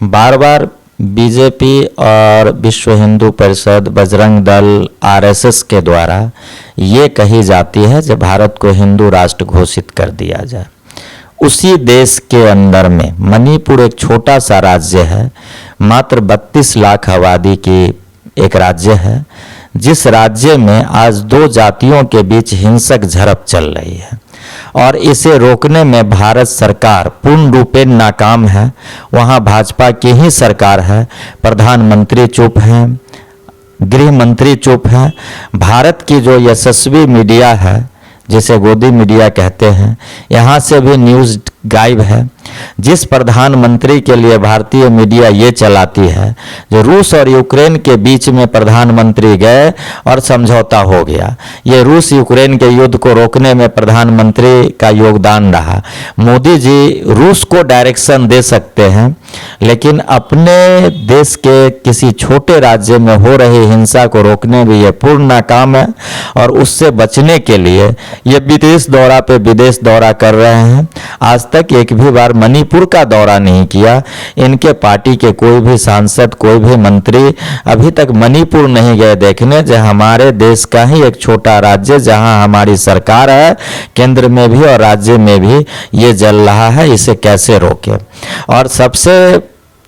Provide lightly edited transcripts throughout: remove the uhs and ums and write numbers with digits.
बार बार BJP और विश्व Hindu Parishad, Bajrang Dal, RSS के द्वारा ये कही जाती है कि भारत को हिंदू राष्ट्र घोषित कर दिया जाए। उसी देश के अंदर में मणिपुर एक छोटा सा राज्य है, मात्र 32 लाख आबादी की एक राज्य है, जिस राज्य में आज दो जातियों के बीच हिंसक झड़प चल रही है और इसे रोकने में भारत सरकार पूर्ण रूपें नाकाम है। वहाँ भाजपा की ही सरकार है, प्रधानमंत्री चुप हैं, गृह मंत्री चुप हैं। भारत की जो यशस्वी मीडिया है, जिसे गोदी मीडिया कहते हैं, यहाँ से भी न्यूज़ गायब है। जिस प्रधानमंत्री के लिए भारतीय मीडिया ये चलाती है, जो रूस और यूक्रेन के बीच में प्रधानमंत्री गए और समझौता हो गया। ये रूस यूक्रेन के युद्ध को रोकने में प्रधानमंत्री का योगदान रहा। मोदी जी रूस को डायरेक्शन दे सकते हैं, लेकिन अपने देश के किसी छोटे राज्य में हो रही हिंसा को रोकने में ये पूर्ण नाकाम है और उससे बचने के लिए ये विदेश दौरा पे विदेश दौरा कर रहे हैं। आज तक एक भी बार मणिपुर का दौरा नहीं किया। इनके पार्टी के कोई भी सांसद, कोई भी मंत्री अभी तक मणिपुर नहीं गए देखने, जो हमारे देश का ही एक छोटा राज्य, जहां हमारी सरकार है, केंद्र में भी और राज्य में भी ये जल रहा है, इसे कैसे रोके। और सबसे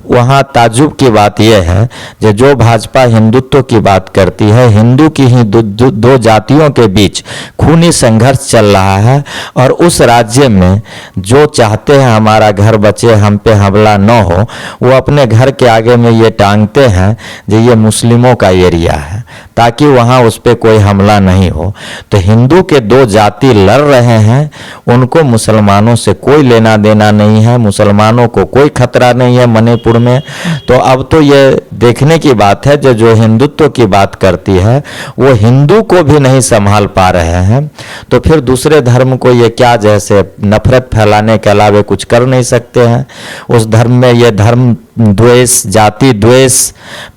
वहाँ ताज्जुब की बात यह है जो भाजपा हिंदुत्व की बात करती है, हिंदू की ही दो जातियों के बीच खूनी संघर्ष चल रहा है और उस राज्य में जो चाहते हैं हमारा घर बचे, हम पे हमला न हो, वो अपने घर के आगे में ये टांगते हैं जो ये मुस्लिमों का एरिया है, ताकि वहाँ उस पर कोई हमला नहीं हो। तो हिंदू के दो जाति लड़ रहे हैं, उनको मुसलमानों से कोई लेना देना नहीं है, मुसलमानों को कोई खतरा नहीं है मणिपुर में। तो अब तो ये देखने की बात है जो हिंदुत्व की बात करती है वो हिंदू को भी नहीं संभाल पा रहे हैं, तो फिर दूसरे धर्म को ये क्या, जैसे नफरत फैलाने के अलावा कुछ कर नहीं सकते हैं। उस धर्म में ये धर्म द्वेष, जाति द्वेष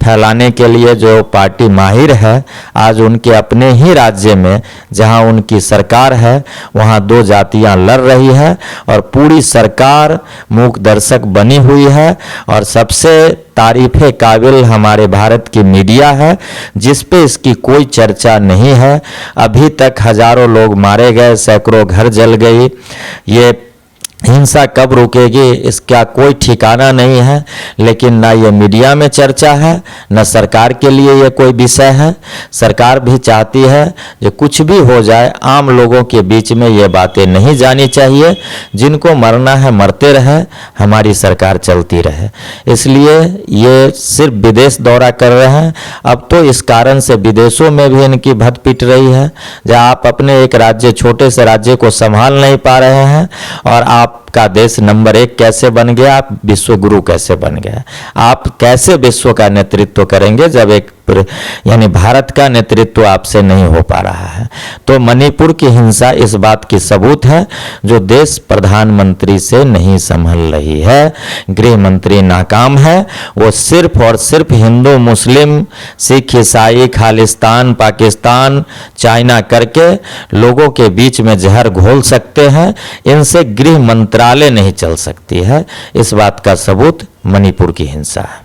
फैलाने के लिए जो पार्टी माहिर है, आज उनके अपने ही राज्य में जहां उनकी सरकार है, वहां दो जातियां लड़ रही है और पूरी सरकार मूक दर्शक बनी हुई है। और सबसे तारीफ़े काबिल हमारे भारत की मीडिया है, जिस पे इसकी कोई चर्चा नहीं है। अभी तक हजारों लोग मारे गए, सैकड़ों घर जल गई। ये हिंसा कब रुकेगी इसका कोई ठिकाना नहीं है, लेकिन ना ये मीडिया में चर्चा है, न सरकार के लिए ये कोई विषय है। सरकार भी चाहती है कि कुछ भी हो जाए, आम लोगों के बीच में ये बातें नहीं जानी चाहिए। जिनको मरना है मरते रहे, हमारी सरकार चलती रहे। इसलिए ये सिर्फ विदेश दौरा कर रहे हैं। अब तो इस कारण से विदेशों में भी इनकी भद पिट रही है, जहाँ आप अपने एक राज्य, छोटे से राज्य को संभाल नहीं पा रहे हैं और आपका देश नंबर 1 कैसे बन गया, आप विश्व गुरु कैसे बन गए, आप कैसे विश्व का नेतृत्व करेंगे जब एक यानी भारत का नेतृत्व आपसे नहीं हो पा रहा है। तो मणिपुर की हिंसा इस बात की सबूत है जो देश प्रधानमंत्री से नहीं संभल रही है। गृह मंत्री नाकाम है, वो सिर्फ और सिर्फ हिंदू, मुस्लिम, सिख, ईसाई, खालिस्तान, पाकिस्तान, चाइना करके लोगों के बीच में जहर घोल सकते हैं। इनसे गृह मंत्रालय नहीं चल सकती है। इस बात का सबूत मणिपुर की हिंसा है।